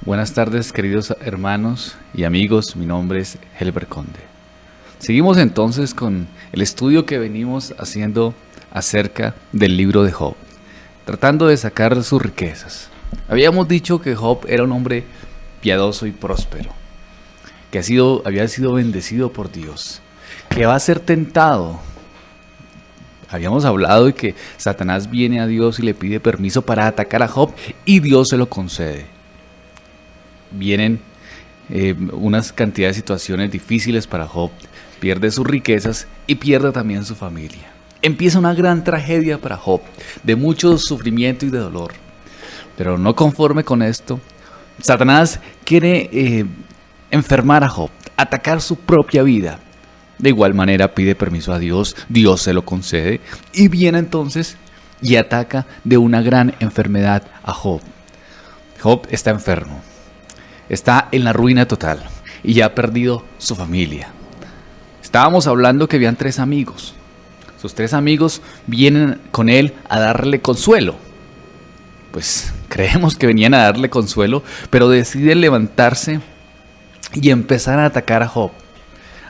Buenas tardes, queridos hermanos y amigos, mi nombre es Helber Conde. Seguimos entonces con el estudio que venimos haciendo acerca del libro de Job, tratando de sacar sus riquezas. Habíamos dicho que Job era un hombre piadoso y próspero, que había sido bendecido por Dios, que va a ser tentado. Habíamos hablado de que Satanás viene a Dios y le pide permiso para atacar a Job y Dios se lo concede. Vienen unas cantidades de situaciones difíciles para Job, pierde sus riquezas y pierde también su familia. Empieza una gran tragedia para Job, de mucho sufrimiento y de dolor. Pero no conforme con esto, Satanás quiere enfermar a Job, atacar su propia vida. De igual manera pide permiso a Dios, Dios se lo concede y viene entonces y ataca de una gran enfermedad a Job. Job está enfermo, está en la ruina total y ya ha perdido su familia. Estábamos hablando que habían 3 amigos. Sus 3 amigos vienen con él a darle consuelo. Pues creemos que venían a darle consuelo, pero deciden levantarse y empezar a atacar a Job,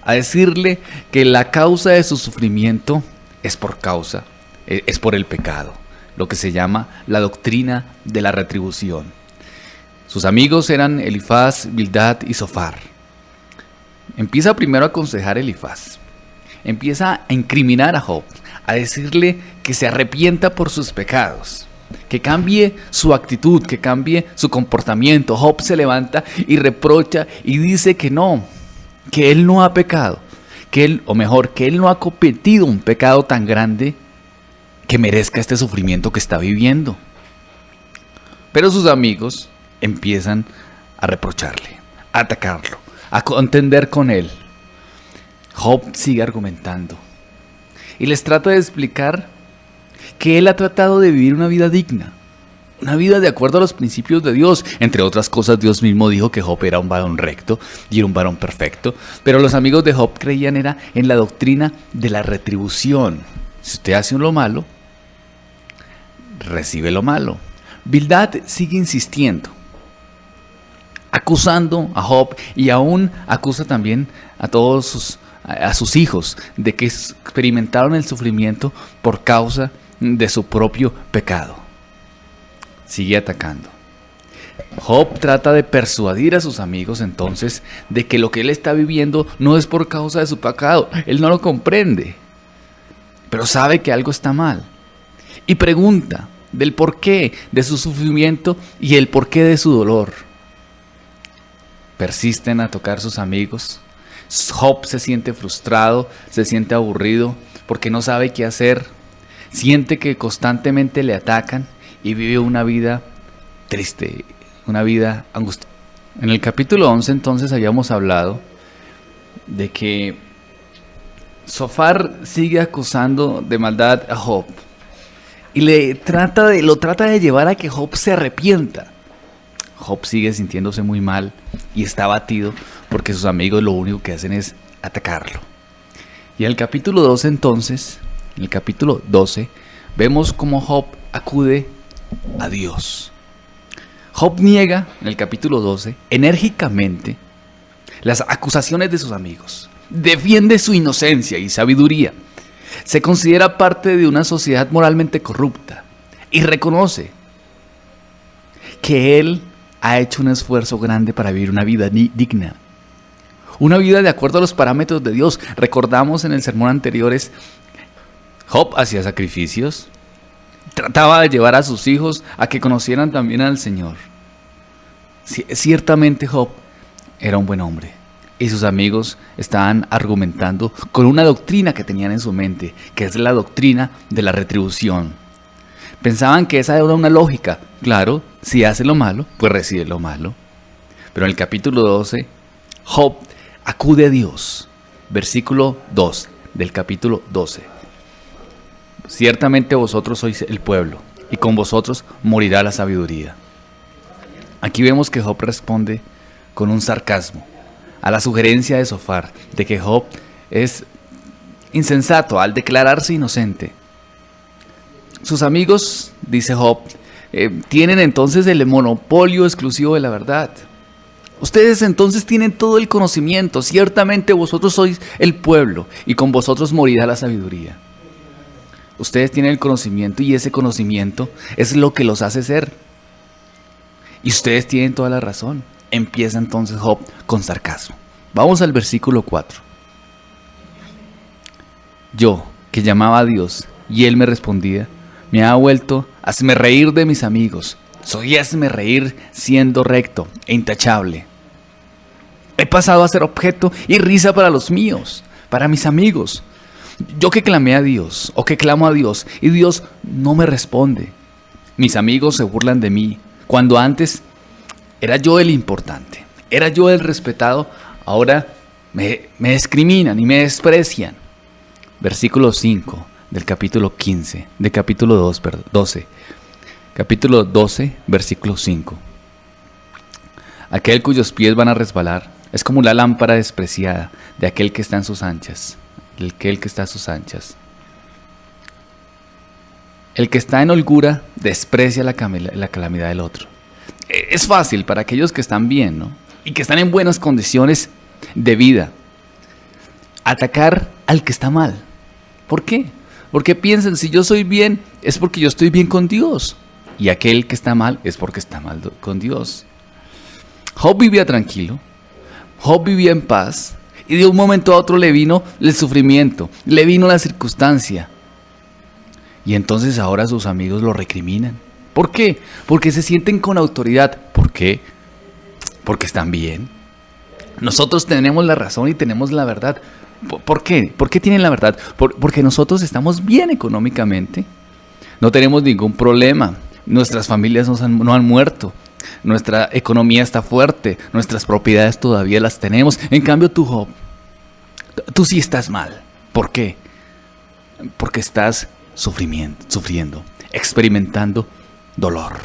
a decirle que la causa de su sufrimiento es por el pecado, lo que se llama la doctrina de la retribución. Sus amigos eran Elifaz, Bildad y Zofar. Empieza primero a aconsejar a Elifaz, empieza a incriminar a Job, a decirle que se arrepienta por sus pecados, que cambie su actitud, que cambie su comportamiento. Job se levanta y reprocha y dice que no, que él no ha pecado, que él no ha cometido un pecado tan grande que merezca este sufrimiento que está viviendo. Pero sus amigos empiezan a reprocharle, a atacarlo, a contender con él. Job sigue argumentando y les trata de explicar que él ha tratado de vivir una vida digna, una vida de acuerdo a los principios de Dios. Entre otras cosas, Dios mismo dijo que Job era un varón recto y era un varón perfecto. Pero los amigos de Job creían en la doctrina de la retribución. Si usted hace lo malo, recibe lo malo. Bildad sigue insistiendo, acusando a Job y aún acusa también a todos sus hijos de que experimentaron el sufrimiento por causa de su propio pecado. Sigue atacando. Job trata de persuadir a sus amigos entonces de que lo que él está viviendo no es por causa de su pecado. Él no lo comprende, pero sabe que algo está mal y pregunta del porqué de su sufrimiento y el porqué de su dolor. Persisten a tocar sus amigos. Job se siente frustrado, se siente aburrido porque no sabe qué hacer. Siente que constantemente le atacan y vive una vida triste, una vida angustiosa. En el capítulo 11 entonces habíamos hablado de que Zofar sigue acusando de maldad a Job y lo trata de llevar a que Job se arrepienta. Job sigue sintiéndose muy mal y está abatido porque sus amigos lo único que hacen es atacarlo. Y en el capítulo 12 entonces, en el capítulo 12, vemos cómo Job acude a Dios. Job niega, en el capítulo 12, enérgicamente las acusaciones de sus amigos. Defiende su inocencia y sabiduría. Se considera parte de una sociedad moralmente corrupta y reconoce que él ha hecho un esfuerzo grande para vivir una vida digna, una vida de acuerdo a los parámetros de Dios. Recordamos en el sermón anteriores, Job hacía sacrificios, trataba de llevar a sus hijos a que conocieran también al Señor. Ciertamente Job era un buen hombre y sus amigos estaban argumentando con una doctrina que tenían en su mente, que es la doctrina de la retribución. Pensaban que esa era una lógica. Claro, si hace lo malo, pues recibe lo malo. Pero en el capítulo 12, Job acude a Dios. Versículo 2 del capítulo 12. Ciertamente vosotros sois el pueblo, y con vosotros morirá la sabiduría. Aquí vemos que Job responde con un sarcasmo a la sugerencia de Zofar de que Job es insensato al declararse inocente. Sus amigos, dice Job, tienen entonces el monopolio exclusivo de la verdad. Ustedes entonces tienen todo el conocimiento. Ciertamente vosotros sois el pueblo y con vosotros morirá la sabiduría. Ustedes tienen el conocimiento y ese conocimiento es lo que los hace ser. Y ustedes tienen toda la razón. Empieza entonces Job con sarcasmo. Vamos al versículo 4. Yo, que llamaba a Dios y él me respondía, me ha vuelto hazme reír de mis amigos. Soy hazme reír siendo recto e intachable. He pasado a ser objeto y risa para los míos, para mis amigos. Yo que clamé a Dios o que clamo a Dios y Dios no me responde. Mis amigos se burlan de mí cuando antes era yo el importante, era yo el respetado. Ahora me discriminan y me desprecian. Versículo 5 del capítulo 15, del capítulo 12. Capítulo 12, versículo 5. Aquel cuyos pies van a resbalar es como la lámpara despreciada de aquel que está en sus anchas. El que está a sus anchas. El que está en holgura desprecia la calamidad del otro. Es fácil para aquellos que están bien, ¿no? Y que están en buenas condiciones de vida atacar al que está mal. ¿Por qué? Porque piensan, si yo soy bien, es porque yo estoy bien con Dios. Y aquel que está mal es porque está mal con Dios. Job vivía tranquilo. Job vivía en paz. Y de un momento a otro le vino el sufrimiento. Le vino la circunstancia. Y entonces ahora sus amigos lo recriminan. ¿Por qué? Porque se sienten con autoridad. ¿Por qué? Porque están bien. Nosotros tenemos la razón y tenemos la verdad. ¿Por qué? ¿Por qué tienen la verdad? Porque nosotros estamos bien económicamente. No tenemos ningún problema. Nuestras familias no han muerto. Nuestra economía está fuerte. Nuestras propiedades todavía las tenemos. En cambio tú, Job, tú sí estás mal. ¿Por qué? Porque estás sufriendo, experimentando dolor.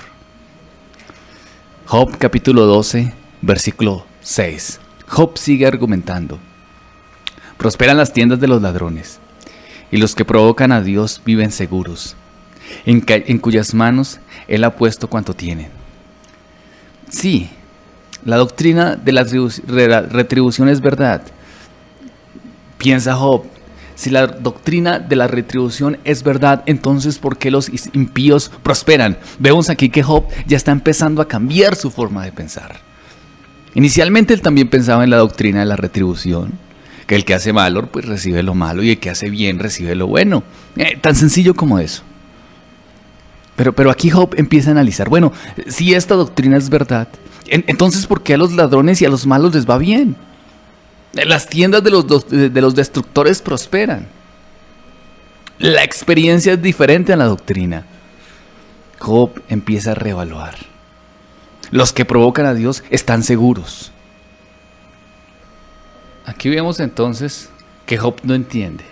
Job capítulo 12, versículo 6. Job sigue argumentando. Prosperan las tiendas de los ladrones, y los que provocan a Dios viven seguros, en cuyas manos Él ha puesto cuanto tienen. Sí, la doctrina de la retribución es verdad. Piensa Job, si la doctrina de la retribución es verdad, entonces ¿por qué los impíos prosperan? Vemos aquí que Job ya está empezando a cambiar su forma de pensar. Inicialmente él también pensaba en la doctrina de la retribución, que el que hace malo pues recibe lo malo y el que hace bien recibe lo bueno. Tan sencillo como eso. Pero aquí Job empieza a analizar, bueno, si esta doctrina es verdad, entonces ¿por qué a los ladrones y a los malos les va bien? Las tiendas de los destructores prosperan. La experiencia es diferente a la doctrina. Job empieza a reevaluar. Los que provocan a Dios están seguros. Aquí vemos entonces que Job no entiende.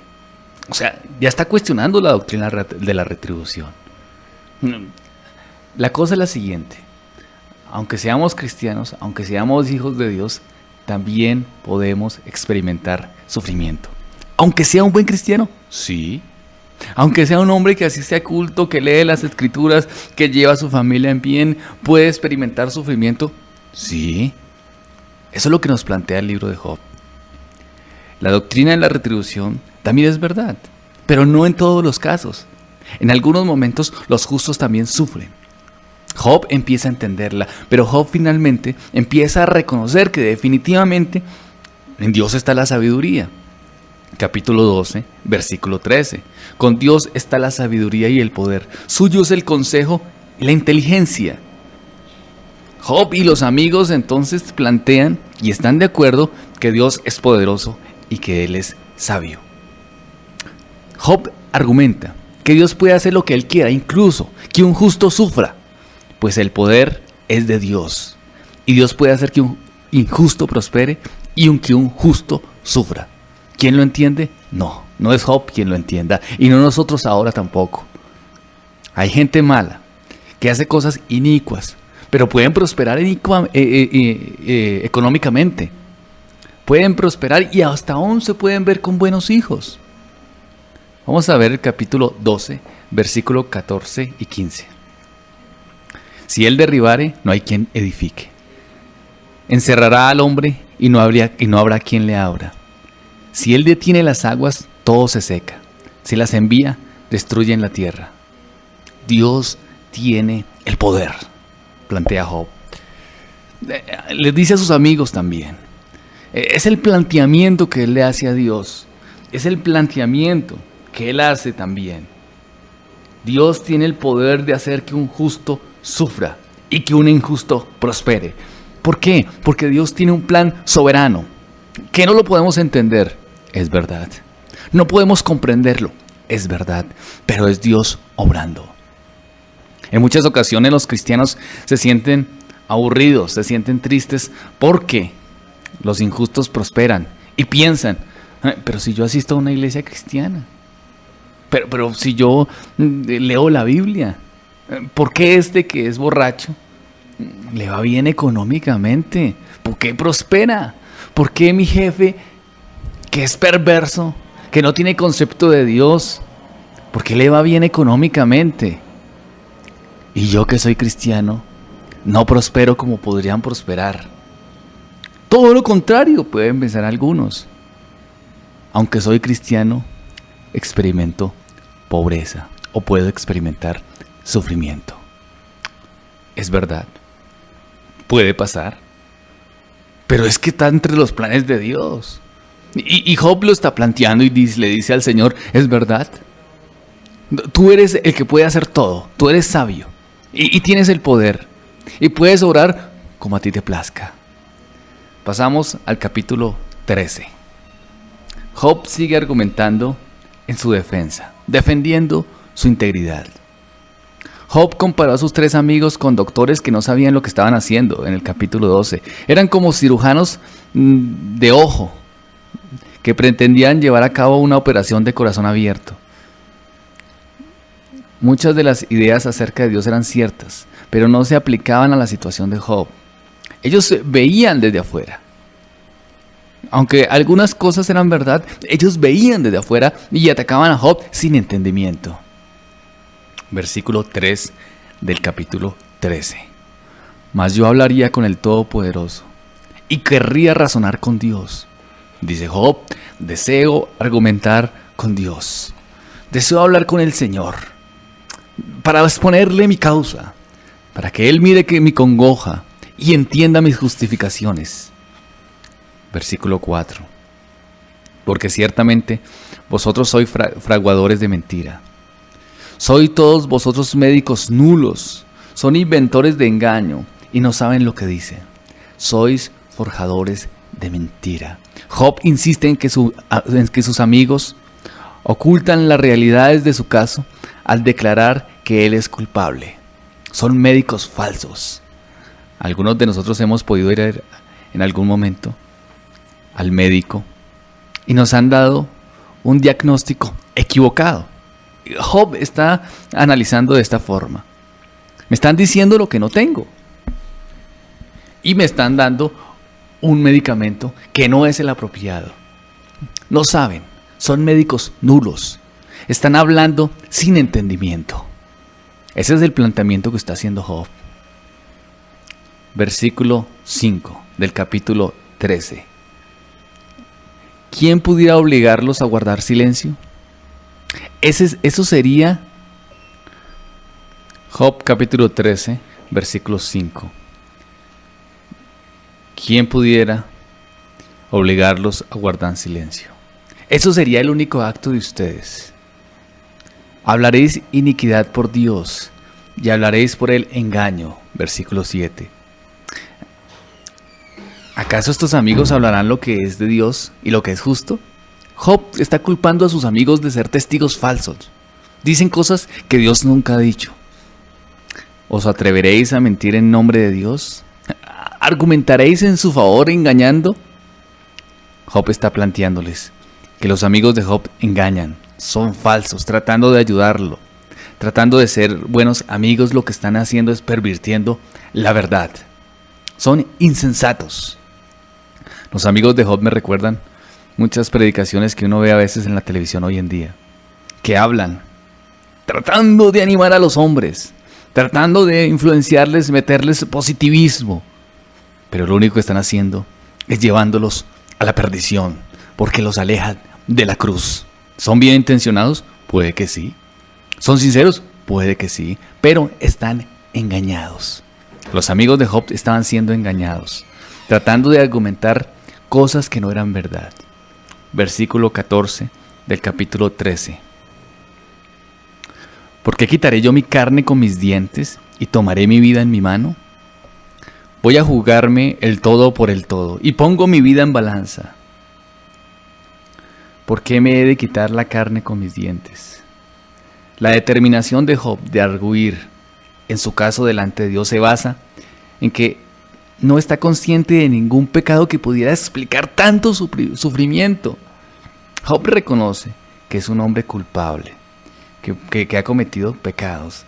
O sea, ya está cuestionando la doctrina de la retribución. La cosa es la siguiente. Aunque seamos cristianos, aunque seamos hijos de Dios, también podemos experimentar sufrimiento. Aunque sea un buen cristiano, sí. Aunque sea un hombre que asiste a culto, que lee las escrituras, que lleva a su familia en bien, ¿puede experimentar sufrimiento? Sí. Eso es lo que nos plantea el libro de Job. La doctrina de la retribución también es verdad, pero no en todos los casos. En algunos momentos los justos también sufren. Job empieza a entenderla, pero Job finalmente empieza a reconocer que definitivamente en Dios está la sabiduría. Capítulo 12, versículo 13. Con Dios está la sabiduría y el poder. Suyo es el consejo y la inteligencia. Job y los amigos entonces plantean y están de acuerdo que Dios es poderoso y que Él es sabio. Job argumenta que Dios puede hacer lo que Él quiera, incluso que un justo sufra, pues el poder es de Dios. Y Dios puede hacer que un injusto prospere y que un justo sufra. ¿Quién lo entiende? No es Job quien lo entienda, y no nosotros ahora tampoco. Hay gente mala que hace cosas inicuas, pero pueden prosperar económicamente. Pueden prosperar y hasta aún se pueden ver con buenos hijos. Vamos a ver el capítulo 12, versículo 14 y 15. Si él derribare, no hay quien edifique. Encerrará al hombre y no habrá quien le abra. Si él detiene las aguas, todo se seca. Si las envía, destruyen la tierra. Dios tiene el poder, plantea Job. Les dice a sus amigos también. Es el planteamiento que él le hace a Dios. Es el planteamiento que él hace también. Dios tiene el poder de hacer que un justo sufra y que un injusto prospere. ¿Por qué? Porque Dios tiene un plan soberano que no lo podemos entender, es verdad. No podemos comprenderlo, es verdad, pero es Dios obrando. En muchas ocasiones los cristianos se sienten aburridos, se sienten tristes porque los injustos prosperan y piensan, pero si yo asisto a una iglesia cristiana, pero si yo leo la Biblia, ¿por qué este que es borracho le va bien económicamente? ¿Por qué prospera? ¿Por qué mi jefe, que es perverso, que no tiene concepto de Dios, por qué le va bien económicamente? Y yo que soy cristiano, no prospero como podrían prosperar. Todo lo contrario, pueden pensar algunos. Aunque soy cristiano, experimento pobreza o puedo experimentar sufrimiento. Es verdad, puede pasar, pero es que está entre los planes de Dios. Y Job lo está planteando y le dice al Señor, es verdad, tú eres el que puede hacer todo, tú eres sabio y tienes el poder y puedes orar como a ti te plazca. Pasamos al capítulo 13. Job sigue argumentando en su defensa, defendiendo su integridad. Job comparó a sus 3 amigos con doctores que no sabían lo que estaban haciendo en el capítulo 12. Eran como cirujanos de ojo que pretendían llevar a cabo una operación de corazón abierto. Muchas de las ideas acerca de Dios eran ciertas, pero no se aplicaban a la situación de Job. Ellos veían desde afuera. Aunque algunas cosas eran verdad, ellos veían desde afuera y atacaban a Job sin entendimiento. Versículo 3 del capítulo 13. Mas yo hablaría con el Todopoderoso y querría razonar con Dios. Dice Job, deseo argumentar con Dios. Deseo hablar con el Señor para exponerle mi causa, para que Él mire que mi congoja y entienda mis justificaciones. Versículo 4. Porque ciertamente vosotros sois fraguadores de mentira. Sois todos vosotros médicos nulos, son inventores de engaño y no saben lo que dicen. Sois forjadores de mentira. Job insiste en que sus amigos ocultan las realidades de su caso al declarar que él es culpable. Son médicos falsos. Algunos de nosotros hemos podido ir en algún momento al médico y nos han dado un diagnóstico equivocado. Job está analizando de esta forma. Me están diciendo lo que no tengo y me están dando un medicamento que no es el apropiado. No saben, son médicos nulos. Están hablando sin entendimiento. Ese es el planteamiento que está haciendo Job. Versículo 5 del capítulo 13. ¿Quién pudiera obligarlos a guardar silencio? Eso sería Job capítulo 13, versículo 5. ¿Quién pudiera obligarlos a guardar silencio? Eso sería el único acto de ustedes. Hablaréis iniquidad por Dios y hablaréis por el engaño. Versículo 7. ¿Acaso estos amigos hablarán lo que es de Dios y lo que es justo? Job está culpando a sus amigos de ser testigos falsos. Dicen cosas que Dios nunca ha dicho. ¿Os atreveréis a mentir en nombre de Dios? ¿Argumentaréis en su favor engañando? Job está planteándoles que los amigos de Job engañan, son falsos, tratando de ayudarlo, tratando de ser buenos amigos. Lo que están haciendo es pervirtiendo la verdad. Son insensatos. Los amigos de Job me recuerdan muchas predicaciones que uno ve a veces en la televisión hoy en día, que hablan tratando de animar a los hombres, tratando de influenciarles, meterles positivismo. Pero lo único que están haciendo es llevándolos a la perdición, porque los alejan de la cruz. ¿Son bien intencionados? Puede que sí. ¿Son sinceros? Puede que sí. Pero están engañados. Los amigos de Job estaban siendo engañados, tratando de argumentar cosas que no eran verdad. Versículo 14 del capítulo 13. ¿Por qué quitaré yo mi carne con mis dientes y tomaré mi vida en mi mano? Voy a jugarme el todo por el todo y pongo mi vida en balanza. ¿Por qué me he de quitar la carne con mis dientes? La determinación de Job de arguir en su caso delante de Dios se basa en que no está consciente de ningún pecado que pudiera explicar tanto sufrimiento. Job reconoce que es un hombre culpable, que ha cometido pecados,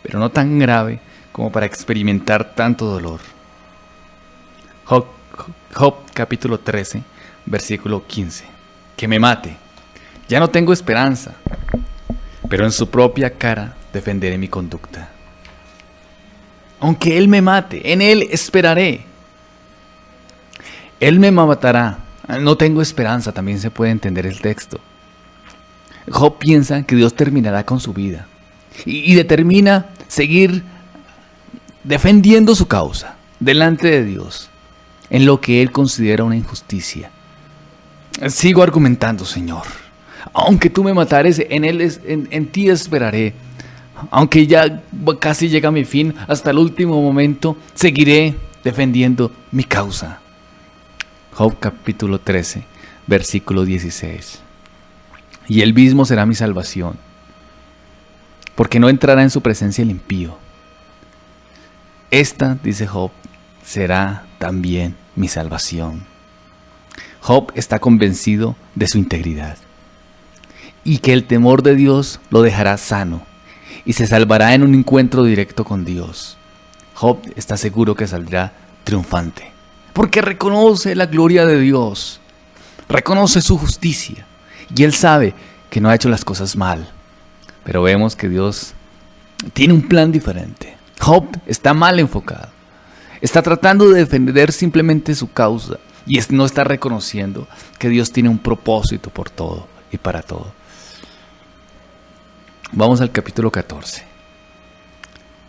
pero no tan grave como para experimentar tanto dolor. Job capítulo 13, versículo 15. Que me mate, ya no tengo esperanza, pero en su propia cara defenderé mi conducta. Aunque él me mate, en él esperaré. Él me matará, no tengo esperanza, también se puede entender el texto. Job piensa que Dios terminará con su vida y determina seguir defendiendo su causa delante de Dios en lo que él considera una injusticia. Sigo argumentando, Señor. Aunque tú me matares, en ti esperaré. Aunque ya casi llega mi fin, hasta el último momento, seguiré defendiendo mi causa. Job capítulo 13, versículo 16. Y él mismo será mi salvación, porque no entrará en su presencia el impío. Esta, dice Job, será también mi salvación. Job está convencido de su integridad y que el temor de Dios lo dejará sano y se salvará en un encuentro directo con Dios. Job está seguro que saldrá triunfante, porque reconoce la gloria de Dios, reconoce su justicia, y él sabe que no ha hecho las cosas mal. Pero vemos que Dios tiene un plan diferente. Job está mal enfocado, está tratando de defender simplemente su causa, y no está reconociendo que Dios tiene un propósito por todo y para todo. Vamos al capítulo 14.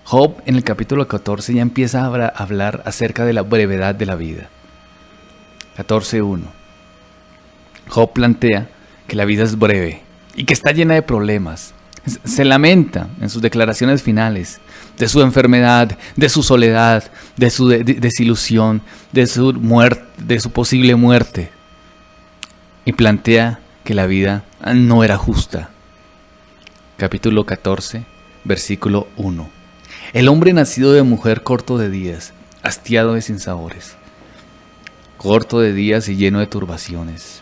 Job en el capítulo 14 ya empieza a hablar acerca de la brevedad de la vida. 14:1. Job plantea que la vida es breve y que está llena de problemas. Se lamenta en sus declaraciones finales de su enfermedad, de su soledad, de su desilusión, de su muerte, de su posible muerte. Y plantea que la vida no era justa. Capítulo 14, versículo 1. El hombre nacido de mujer corto de días, hastiado de sinsabores, corto de días y lleno de turbaciones.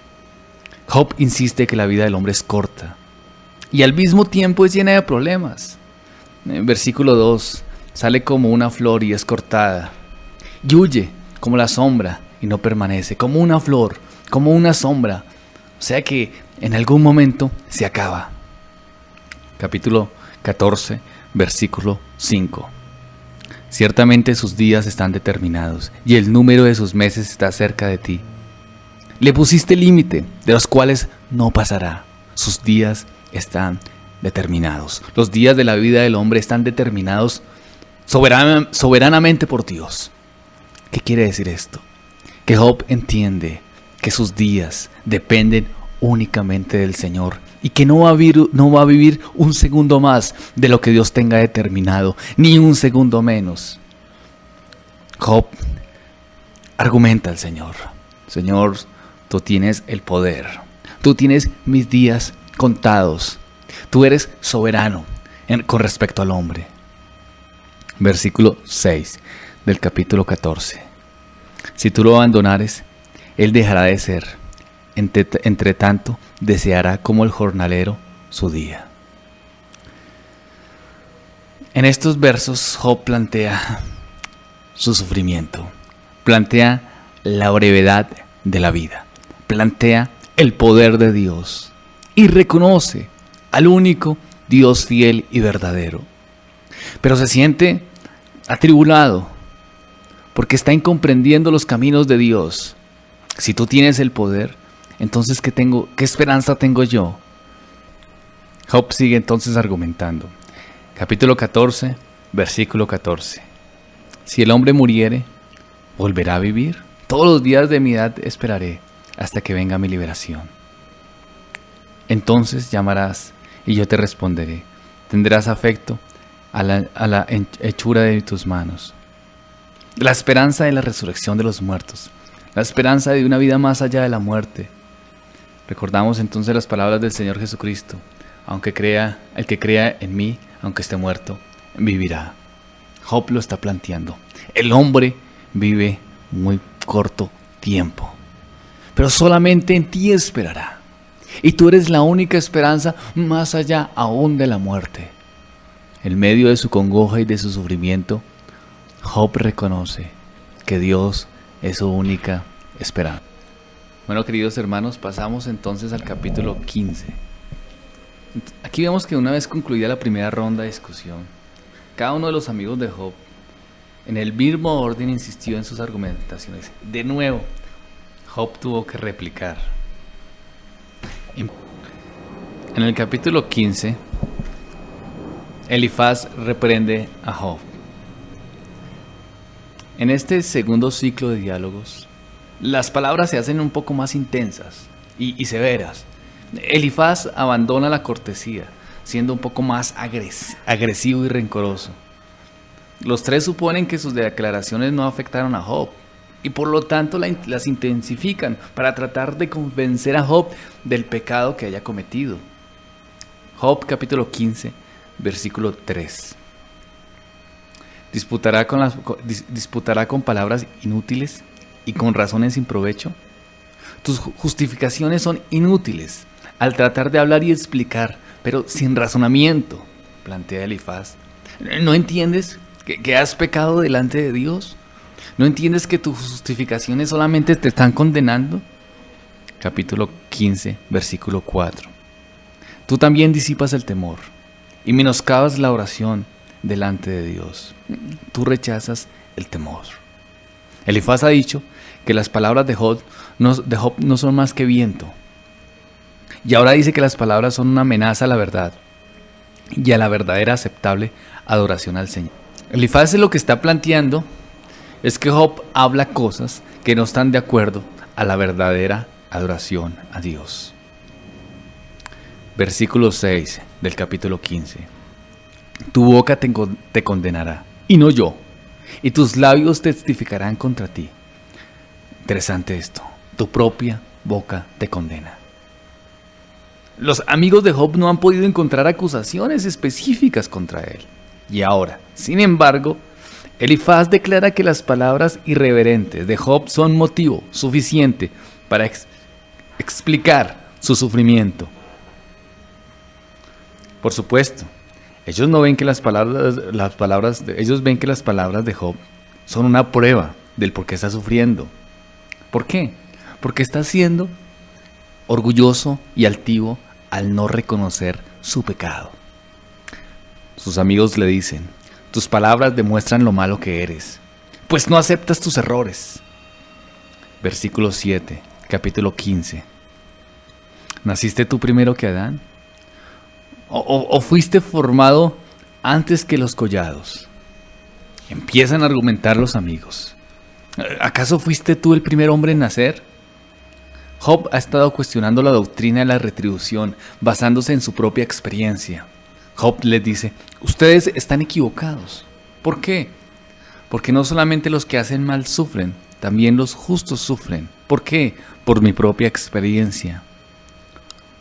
Job insiste que la vida del hombre es corta y al mismo tiempo es llena de problemas. En versículo 2, sale como una flor y es cortada, y huye como la sombra y no permanece, como una flor, como una sombra, o sea que en algún momento se acaba. Capítulo 14, versículo 5. Ciertamente sus días están determinados y el número de sus meses está cerca de ti. Le pusiste límite, de los cuales no pasará. Sus días están determinados. Los días de la vida del hombre están determinados soberanamente por Dios. ¿Qué quiere decir esto? Que Job entiende que sus días dependen únicamente del Señor y que no va a vivir un segundo más de lo que Dios tenga determinado, ni un segundo menos. Job argumenta al Señor: Señor, tú tienes el poder, tú tienes mis días contados, tú eres soberano con respecto al hombre. Versículo 6 del capítulo 14. Si tú lo abandonares, él dejará de ser. Entre tanto, deseará como el jornalero su día. En estos versos, Job plantea su sufrimiento, plantea la brevedad de la vida, plantea el poder de Dios y reconoce al único Dios fiel y verdadero. pero se siente atribulado porque está incomprendiendo los caminos de Dios. Si tú tienes el poder, entonces ¿qué esperanza tengo yo? Job sigue entonces argumentando. Capítulo 14, versículo 14. Si el hombre muriere, ¿volverá a vivir? Todos los días de mi edad esperaré hasta que venga mi liberación. Entonces llamarás y yo te responderé. Tendrás afecto a la hechura de tus manos. La esperanza de la resurrección de los muertos. La esperanza de una vida más allá de la muerte. Recordamos entonces las palabras del Señor Jesucristo. El que crea en mí, aunque esté muerto, vivirá. Job lo está planteando. El hombre vive muy corto tiempo, pero solamente en ti esperará. Y tú eres la única esperanza más allá aún de la muerte. En medio de su congoja y de su sufrimiento, Job reconoce que Dios es su única esperanza. Bueno, queridos hermanos, pasamos entonces al capítulo 15. Aquí vemos que una vez concluida la primera ronda de discusión, cada uno de los amigos de Job, en el mismo orden, insistió en sus argumentaciones. De nuevo, Job tuvo que replicar. En el capítulo 15, Elifaz reprende a Job. En este segundo ciclo de diálogos, las palabras se hacen un poco más intensas y severas. Elifaz abandona la cortesía, siendo un poco más agresivo y rencoroso. Los tres suponen que sus declaraciones no afectaron a Job y por lo tanto las intensifican para tratar de convencer a Job del pecado que haya cometido. Job capítulo 15, versículo 3. ¿Disputará con palabras inútiles y con razones sin provecho? Tus justificaciones son inútiles al tratar de hablar y explicar, pero sin razonamiento, plantea Elifaz. ¿No entiendes que has pecado delante de Dios? ¿No entiendes que tus justificaciones solamente te están condenando? Capítulo 15, versículo 4. Tú también disipas el temor y menoscabas la oración delante de Dios. Tú rechazas el temor. Elifaz ha dicho que las palabras de Job no son más que viento. Y ahora dice que las palabras son una amenaza a la verdad y a la verdadera aceptable adoración al Señor. Elifaz lo que está planteando es que Job habla cosas que no están de acuerdo a la verdadera adoración a Dios. Versículo 6 del capítulo 15. Tu boca te condenará, y no yo, y tus labios testificarán contra ti. Interesante esto, tu propia boca te condena. Los amigos de Job no han podido encontrar acusaciones específicas contra él. Y ahora, sin embargo, Elifaz declara que las palabras irreverentes de Job son motivo suficiente para explicar su sufrimiento. Por supuesto, ellos no ven que ellos ven que las palabras de Job son una prueba del por qué está sufriendo. ¿Por qué? Porque está siendo orgulloso y altivo al no reconocer su pecado. Sus amigos le dicen: tus palabras demuestran lo malo que eres, pues no aceptas tus errores. Versículo 7, capítulo 15. ¿Naciste tú primero que Adán? ¿O fuiste formado antes que los collados? Empiezan a argumentar los amigos. ¿Acaso fuiste tú el primer hombre en nacer? Job ha estado cuestionando la doctrina de la retribución basándose en su propia experiencia. Job les dice: ustedes están equivocados. ¿Por qué? Porque no solamente los que hacen mal sufren, también los justos sufren. ¿Por qué? Por mi propia experiencia.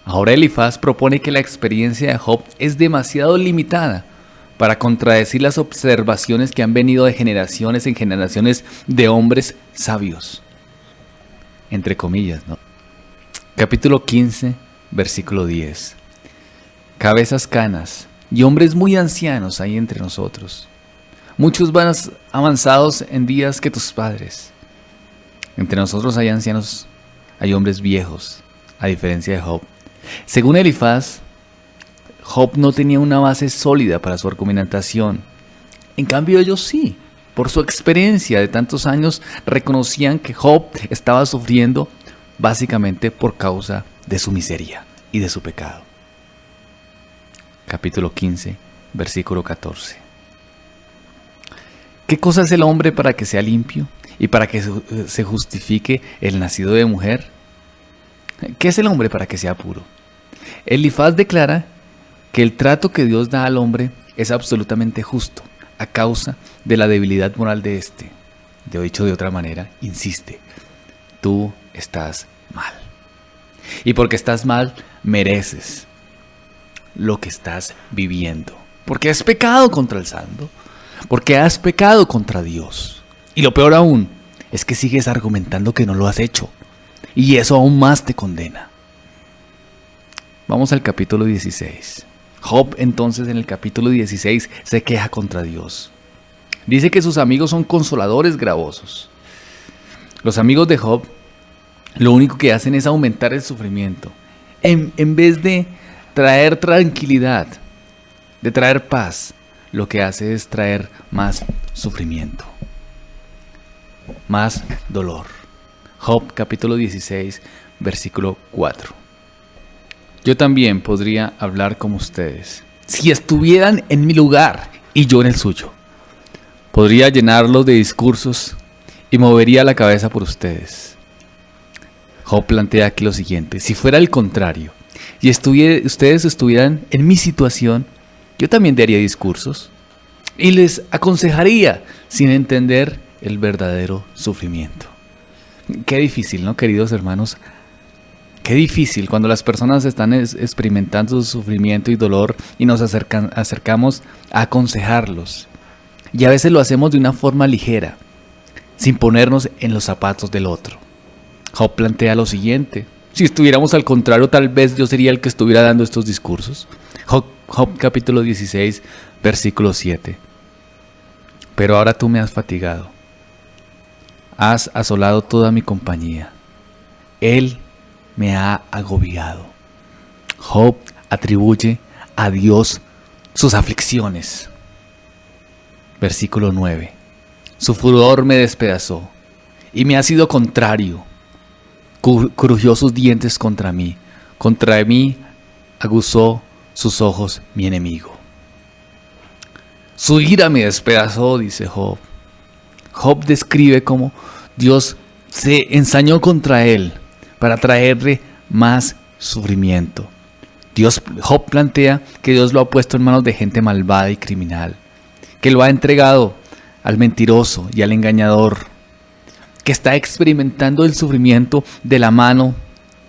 Ahora Elifaz propone que la experiencia de Job es demasiado limitada para contradecir las observaciones que han venido de generaciones en generaciones de hombres sabios. Entre comillas, ¿no? Capítulo 15, versículo 10. Cabezas canas y hombres muy ancianos hay entre nosotros. Muchos más avanzados en días que tus padres. Entre nosotros hay ancianos, hay hombres viejos, a diferencia de Job. Según Elifaz, Job no tenía una base sólida para su argumentación En cambio ellos sí, por su experiencia de tantos años, reconocían que Job estaba sufriendo básicamente por causa de su miseria y de su pecado. Capítulo 15, versículo 14. ¿Qué cosa es el hombre para que sea limpio y para que se justifique el nacido de mujer? ¿Qué es el hombre para que sea puro? Elifaz declara que el trato que Dios da al hombre es absolutamente justo a causa de la debilidad moral de éste. De dicho de otra manera, insiste, tú estás mal. Y porque estás mal, mereces lo que estás viviendo. Porque has pecado contra el santo. Porque has pecado contra Dios. Y lo peor aún es que sigues argumentando que no lo has hecho. Y eso aún más te condena. Vamos al capítulo 16. Job entonces en el capítulo 16 se queja contra Dios. Dice que sus amigos son consoladores gravosos. Los amigos de Job lo único que hacen es aumentar el sufrimiento. En vez de traer tranquilidad, de traer paz, lo que hace es traer más sufrimiento, más dolor. Job capítulo 16, versículo 4. Yo también podría hablar como ustedes, si estuvieran en mi lugar y yo en el suyo. Podría llenarlos de discursos y movería la cabeza por ustedes. Job plantea aquí lo siguiente: si fuera el contrario y ustedes estuvieran en mi situación, yo también daría discursos y les aconsejaría sin entender el verdadero sufrimiento. Qué difícil, ¿no, queridos hermanos? Qué difícil cuando las personas están experimentando su sufrimiento y dolor y nos acercamos a aconsejarlos. Y a veces lo hacemos de una forma ligera, sin ponernos en los zapatos del otro. Job plantea lo siguiente: si estuviéramos al contrario, tal vez yo sería el que estuviera dando estos discursos. Job capítulo 16, versículo 7. Pero ahora tú me has fatigado. Has asolado toda mi compañía. Él me ha agobiado. Job atribuye a Dios sus aflicciones. Versículo 9. Su furor me despedazó y me ha sido contrario. Crujió sus dientes contra mí. Contra mí aguzó sus ojos mi enemigo. Su ira me despedazó, dice Job. Job describe cómo Dios se ensañó contra él para traerle más sufrimiento. Job plantea que Dios lo ha puesto en manos de gente malvada y criminal, que lo ha entregado al mentiroso y al engañador, que está experimentando el sufrimiento de la mano,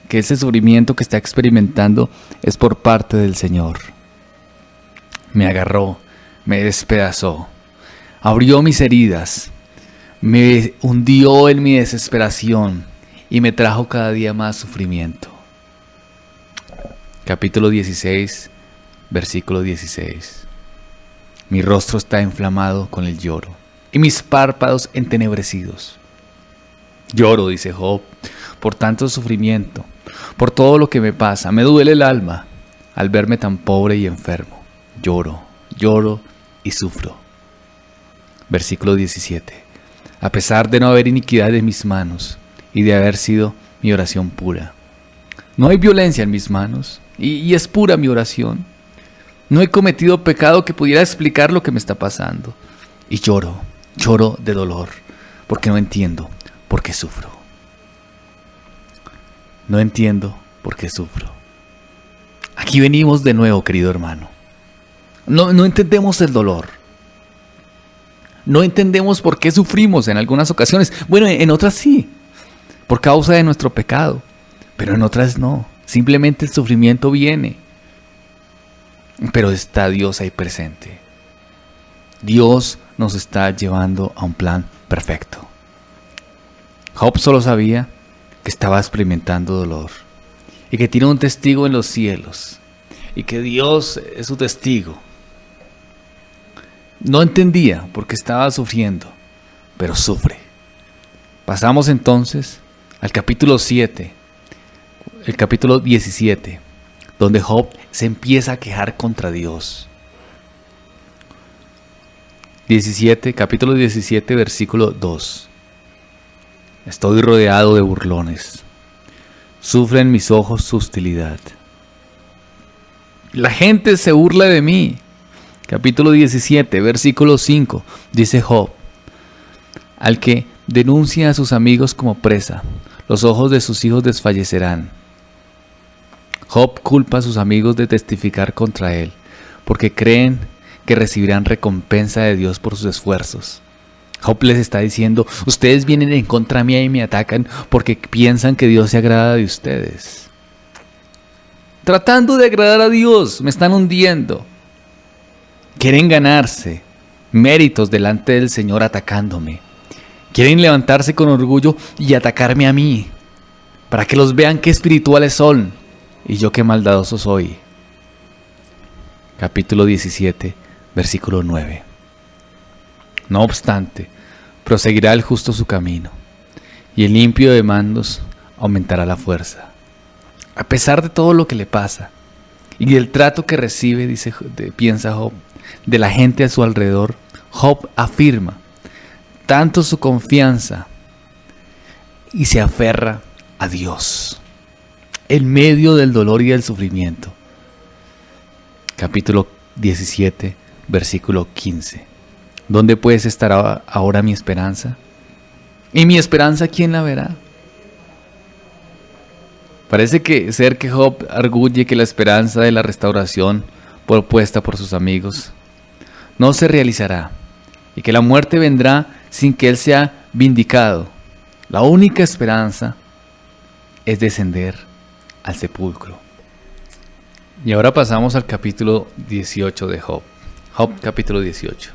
que ese sufrimiento que está experimentando es por parte del Señor. Me agarró, me despedazó, abrió mis heridas, me hundió en mi desesperación y me trajo cada día más sufrimiento. Capítulo 16, versículo 16. Mi rostro está inflamado con el lloro y mis párpados entenebrecidos. Lloro, dice Job, por tanto sufrimiento, por todo lo que me pasa. Me duele el alma al verme tan pobre y enfermo. Lloro, lloro y sufro. Versículo 17. A pesar de no haber iniquidad en mis manos y de haber sido mi oración pura. No hay violencia en mis manos y es pura mi oración. No he cometido pecado que pudiera explicar lo que me está pasando. Y lloro de dolor, porque no entiendo por qué sufro. No entiendo por qué sufro. Aquí venimos de nuevo, querido hermano. No entendemos el dolor. No entendemos por qué sufrimos en algunas ocasiones. Bueno, en otras sí, por causa de nuestro pecado. Pero en otras no. Simplemente el sufrimiento viene. Pero está Dios ahí presente. Dios nos está llevando a un plan perfecto. Job solo sabía que estaba experimentando dolor y que tiene un testigo en los cielos y que Dios es su testigo. No entendía por qué estaba sufriendo, pero sufre. Pasamos entonces al capítulo 7, el capítulo 17, donde Job se empieza a quejar contra Dios. capítulo 17, versículo 2. Estoy rodeado de burlones. Sufren mis ojos su hostilidad. La gente se burla de mí. Capítulo 17, versículo 5. Dice Job: al que denuncia a sus amigos como presa, los ojos de sus hijos desfallecerán. Job culpa a sus amigos de testificar contra él, porque creen que recibirán recompensa de Dios por sus esfuerzos. Job les está diciendo: ustedes vienen en contra mía y me atacan porque piensan que Dios se agrada de ustedes. Tratando de agradar a Dios, me están hundiendo. Quieren ganarse méritos delante del Señor atacándome. Quieren levantarse con orgullo y atacarme a mí, para que los vean qué espirituales son y yo qué maldadoso soy. Capítulo 17, versículo 9. No obstante, proseguirá el justo su camino, y el limpio de mandos aumentará la fuerza. A pesar de todo lo que le pasa, y del trato que recibe, piensa Job, de la gente a su alrededor, Job afirma tanto su confianza y se aferra a Dios en medio del dolor y del sufrimiento. Capítulo 17, versículo 15. ¿Dónde puedes estar ahora mi esperanza? ¿Y mi esperanza quién la verá? Parece ser que Job arguye que la esperanza de la restauración propuesta por sus amigos no se realizará y que la muerte vendrá sin que él sea vindicado. La única esperanza es descender al sepulcro. Y ahora pasamos al capítulo 18 de Job. Job capítulo 18.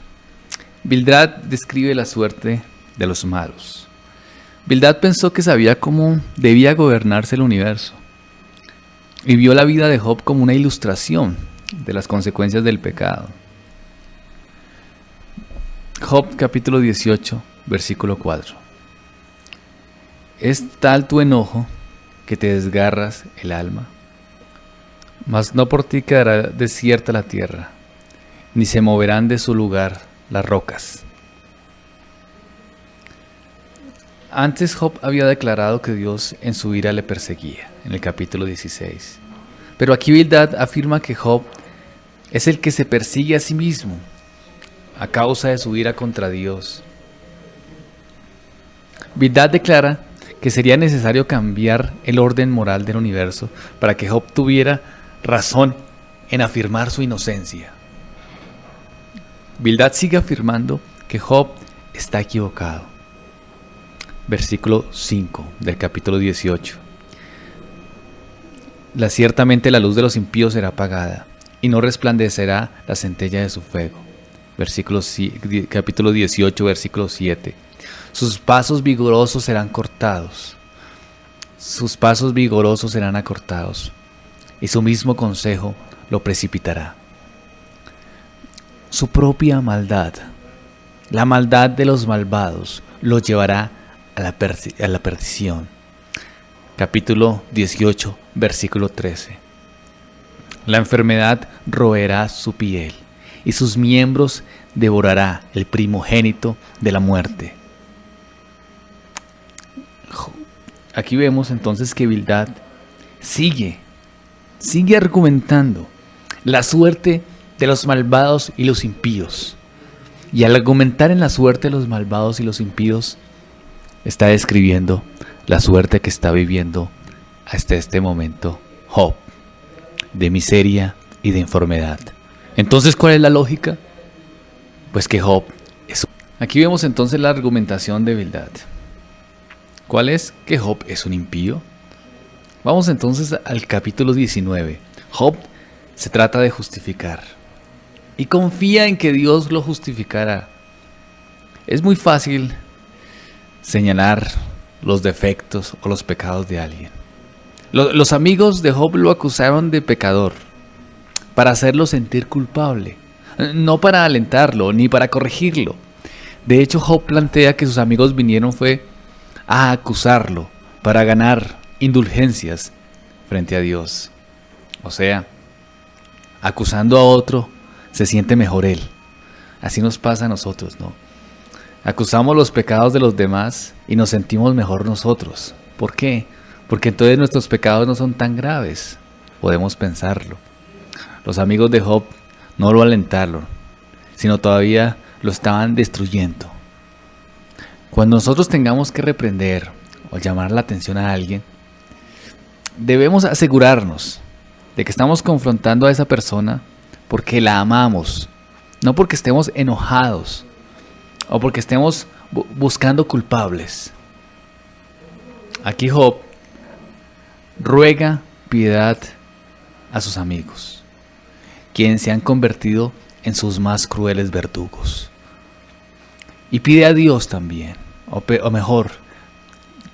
Bildad describe la suerte de los malos. Bildad pensó que sabía cómo debía gobernarse el universo y vio la vida de Job como una ilustración de las consecuencias del pecado. Job capítulo 18, versículo 4. Es tal tu enojo que te desgarras el alma, mas no por ti quedará desierta la tierra, ni se moverán de su lugar las rocas. Antes Job había declarado que Dios en su ira le perseguía, en el capítulo 16. Pero aquí Bildad afirma que Job es el que se persigue a sí mismo a causa de su ira contra Dios. Bildad declara que sería necesario cambiar el orden moral del universo para que Job tuviera razón en afirmar su inocencia. Bildad sigue afirmando que Job está equivocado. Versículo 5 del capítulo 18. Ciertamente la luz de los impíos será apagada, y no resplandecerá la centella de su fuego. Capítulo 18, versículo 7. Sus pasos vigorosos serán cortados. Sus pasos vigorosos serán acortados, y su mismo consejo lo precipitará. Su propia maldad, la maldad de los malvados, lo llevará a la perdición. Capítulo 18, versículo 13. La enfermedad roerá su piel, y sus miembros devorará el primogénito de la muerte. Aquí vemos entonces que Bildad sigue argumentando la suerte de los malvados y los impíos. Y al argumentar en la suerte de los malvados y los impíos, está describiendo la suerte que está viviendo hasta este momento Job, de miseria y de enfermedad. Entonces, ¿cuál es la lógica? Pues que Job es... Aquí vemos entonces la argumentación de Bildad. ¿Cuál es? Que Job es un impío. Vamos entonces al capítulo 19. Job se trata de justificar y confía en que Dios lo justificará. Es muy fácil señalar los defectos o los pecados de alguien. Los amigos de Job lo acusaron de pecador para hacerlo sentir culpable, no para alentarlo ni para corregirlo. De hecho, Job plantea que sus amigos vinieron fue a acusarlo para ganar indulgencias frente a Dios. O sea, acusando a otro se siente mejor él, Así nos pasa a nosotros, ¿no? Acusamos los pecados de los demás y nos sentimos mejor nosotros. ¿Por qué? Porque entonces nuestros pecados no son tan graves. Podemos pensarlo. Los amigos de Job no lo alentaron, sino todavía lo estaban destruyendo. Cuando nosotros tengamos que reprender o llamar la atención a alguien, debemos asegurarnos de que estamos confrontando a esa persona porque la amamos, no porque estemos enojados o porque estemos buscando culpables. Aquí Job ruega piedad a sus amigos, quienes se han convertido en sus más crueles verdugos. Y pide a Dios también, o mejor,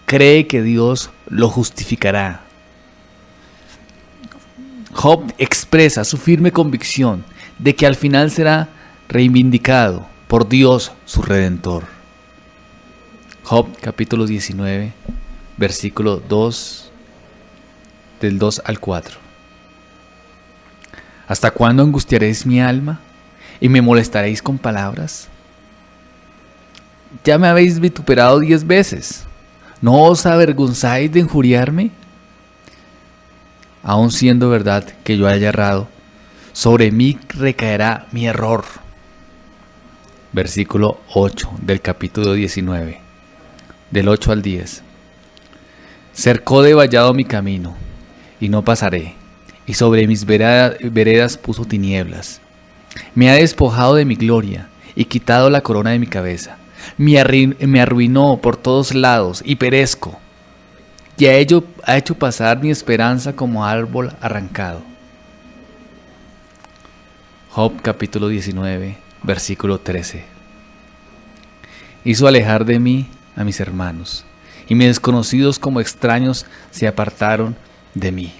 cree que Dios lo justificará. Job expresa su firme convicción de que al final será reivindicado por Dios su Redentor. Job capítulo 19, versículo 2, del 2 al 4. ¿Hasta cuándo angustiaréis mi alma y me molestaréis con palabras? Ya me habéis vituperado 10 veces. ¿No os avergonzáis de injuriarme? Aun siendo verdad que yo haya errado, sobre mí recaerá mi error. Versículo 8 del capítulo 19, del 8 al 10. Cercó de vallado mi camino, y no pasaré, y sobre mis veredas puso tinieblas. Me ha despojado de mi gloria, y quitado la corona de mi cabeza. Me arruinó por todos lados, y perezco. Y ha hecho pasar mi esperanza como árbol arrancado. Job capítulo 19, versículo 13. Hizo alejar de mí a mis hermanos, y mis desconocidos como extraños se apartaron de mí.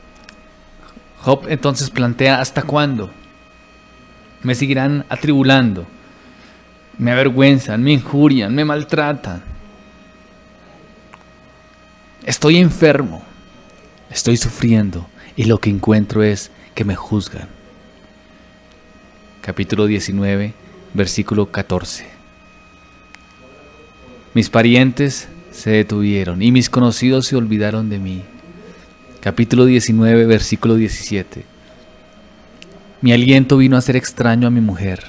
Job entonces plantea: ¿hasta cuándo? Me seguirán atribulando, me avergüenzan, me injurian, me maltratan. Estoy enfermo, estoy sufriendo, y lo que encuentro es que me juzgan. Capítulo 19, versículo 14. Mis parientes se detuvieron y mis conocidos se olvidaron de mí. Capítulo 19, versículo 17. Mi aliento vino a ser extraño a mi mujer,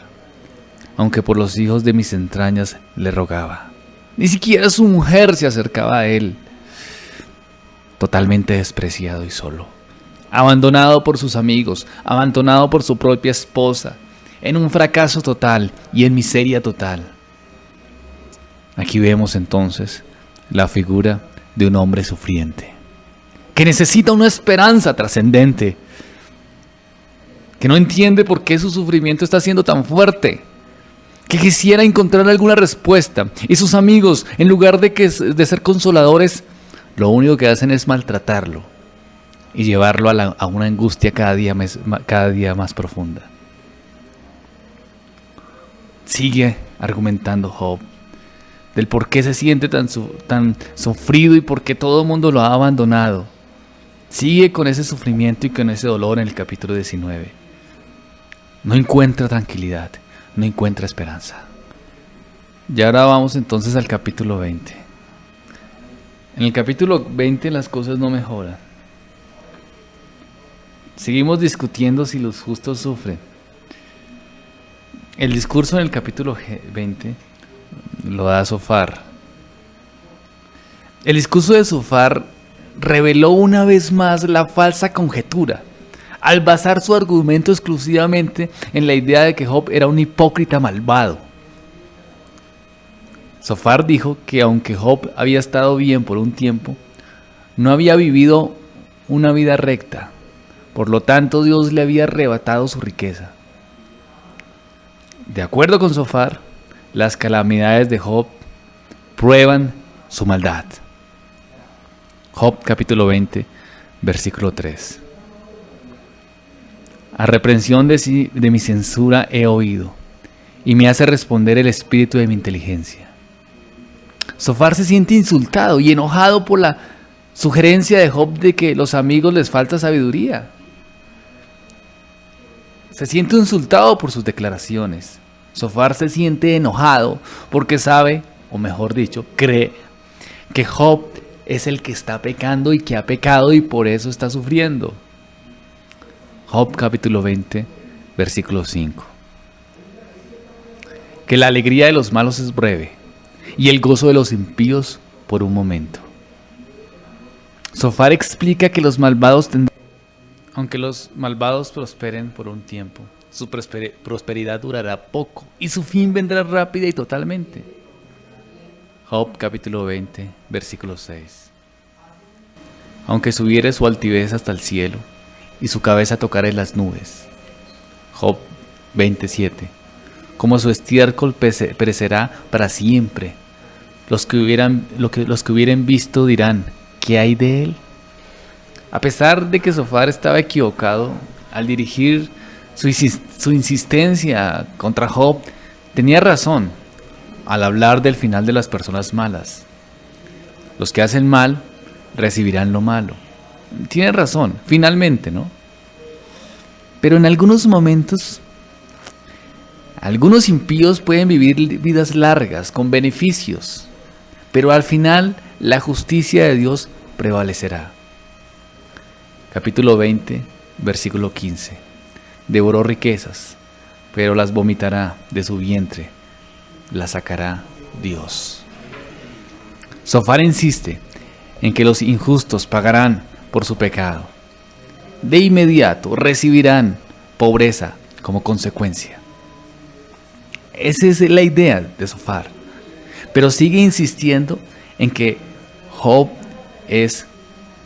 aunque por los hijos de mis entrañas le rogaba. Ni siquiera su mujer se acercaba a él. Totalmente despreciado y solo, abandonado por sus amigos, abandonado por su propia esposa, en un fracaso total y en miseria total. Aquí vemos entonces la figura de un hombre sufriente, que necesita una esperanza trascendente, que no entiende por qué su sufrimiento está siendo tan fuerte, que quisiera encontrar alguna respuesta, y sus amigos, en lugar de ser consoladores, lo único que hacen es maltratarlo y llevarlo a una angustia cada día más profunda. Sigue argumentando Job del por qué se siente tan sufrido y por qué todo el mundo lo ha abandonado. Sigue con ese sufrimiento y con ese dolor en el capítulo 19. No encuentra tranquilidad, no encuentra esperanza. Y ahora vamos entonces al capítulo 20. En el capítulo 20 las cosas no mejoran. Seguimos discutiendo si los justos sufren. El discurso en el capítulo 20 lo da Zofar. El discurso de Zofar reveló una vez más la falsa conjetura, al basar su argumento exclusivamente en la idea de que Job era un hipócrita malvado. Zofar dijo que aunque Job había estado bien por un tiempo, no había vivido una vida recta. Por lo tanto, Dios le había arrebatado su riqueza. De acuerdo con Zofar, las calamidades de Job prueban su maldad. Job capítulo 20, versículo 3. A reprensión de mi censura he oído, y me hace responder el espíritu de mi inteligencia. Zofar se siente insultado y enojado por la sugerencia de Job de que los amigos les falta sabiduría. Se siente insultado por sus declaraciones. Sofar se siente enojado porque sabe, o mejor dicho, cree que Job es el que está pecando y que ha pecado y por eso está sufriendo. Job capítulo 20, versículo 5. Que la alegría de los malos es breve y el gozo de los impíos por un momento. Sofar explica que los malvados aunque los malvados prosperen por un tiempo, su prosperidad durará poco y su fin vendrá rápida y totalmente. Job capítulo 20, versículo 6. Aunque subiere su altivez hasta el cielo y su cabeza tocare las nubes. Job 27. Como su estiércol perecerá para siempre. Los que hubieran visto dirán, ¿qué hay de él? A pesar de que Sofar estaba equivocado al dirigir su insistencia contra Job, tenía razón al hablar del final de las personas malas. Los que hacen mal recibirán lo malo. Tiene razón, finalmente, ¿no? Pero en algunos momentos, algunos impíos pueden vivir vidas largas, con beneficios, pero al final la justicia de Dios prevalecerá. Capítulo 20, versículo 15. Devoró riquezas, pero las vomitará de su vientre, las sacará Dios. Sofar insiste en que los injustos pagarán por su pecado. De inmediato recibirán pobreza como consecuencia. Esa es la idea de Sofar. Pero sigue insistiendo en que Job es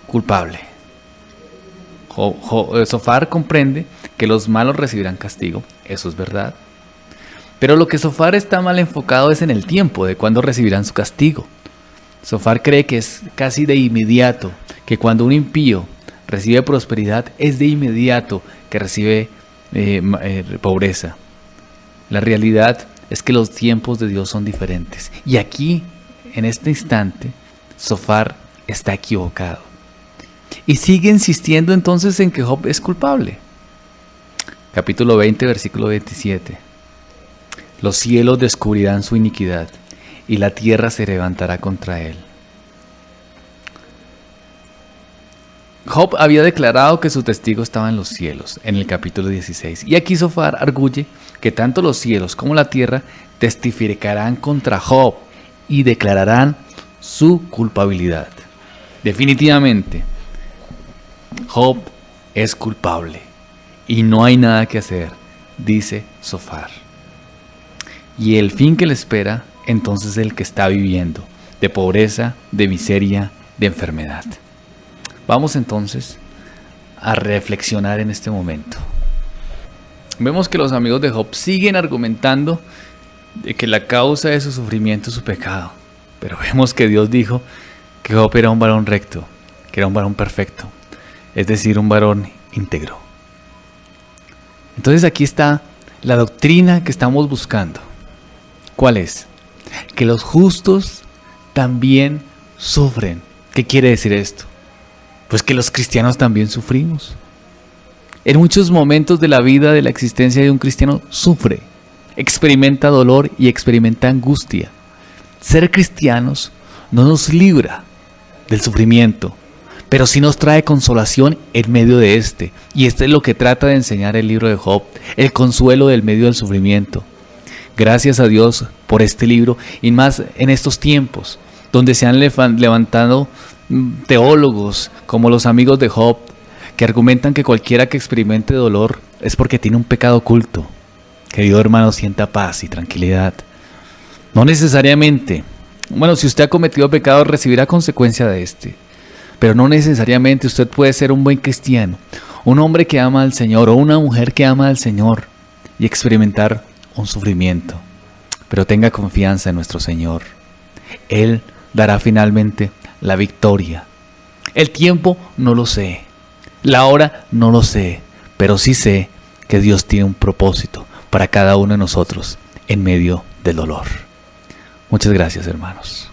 culpable. Sofar comprende que los malos recibirán castigo, eso es verdad. Pero lo que Sofar está mal enfocado es en el tiempo de cuándo recibirán su castigo. Sofar cree que es casi de inmediato, que cuando un impío recibe prosperidad es de inmediato que recibe pobreza. La realidad es que los tiempos de Dios son diferentes. Y aquí, en este instante, Sofar está equivocado. Y sigue insistiendo entonces en que Job es culpable. Capítulo 20, versículo 27. Los cielos descubrirán su iniquidad y la tierra se levantará contra él. Job había declarado que su testigo estaba en los cielos, en el capítulo 16. Y aquí Sofar arguye que tanto los cielos como la tierra testificarán contra Job y declararán su culpabilidad. Definitivamente, Job es culpable y no hay nada que hacer, dice Sofar. Y el fin que le espera, entonces, es el que está viviendo, de pobreza, de miseria, de enfermedad. Vamos entonces a reflexionar en este momento. Vemos que los amigos de Job siguen argumentando de que la causa de su sufrimiento es su pecado. Pero vemos que Dios dijo que Job era un varón recto, que era un varón perfecto, es decir, un varón íntegro. Entonces aquí está la doctrina que estamos buscando. ¿Cuál es? Que los justos también sufren. ¿Qué quiere decir esto? Pues que los cristianos también sufrimos. En muchos momentos de la vida, de la existencia de un cristiano, sufre, experimenta dolor y experimenta angustia. Ser cristianos no nos libra del sufrimiento, pero sí nos trae consolación en medio de este. Y este es lo que trata de enseñar el libro de Job, el consuelo del medio del sufrimiento. Gracias a Dios por este libro, y más en estos tiempos, donde se han levantado teólogos como los amigos de Job, que argumentan que cualquiera que experimente dolor es porque tiene un pecado oculto. Querido hermano, sienta paz y tranquilidad. No necesariamente, si usted ha cometido pecado, recibirá consecuencia de este. Pero no necesariamente usted puede ser un buen cristiano, un hombre que ama al Señor o una mujer que ama al Señor y experimentar un sufrimiento. Pero tenga confianza en nuestro Señor. Él dará finalmente la victoria. El tiempo no lo sé, la hora no lo sé, pero sí sé que Dios tiene un propósito para cada uno de nosotros en medio del dolor. Muchas gracias, hermanos.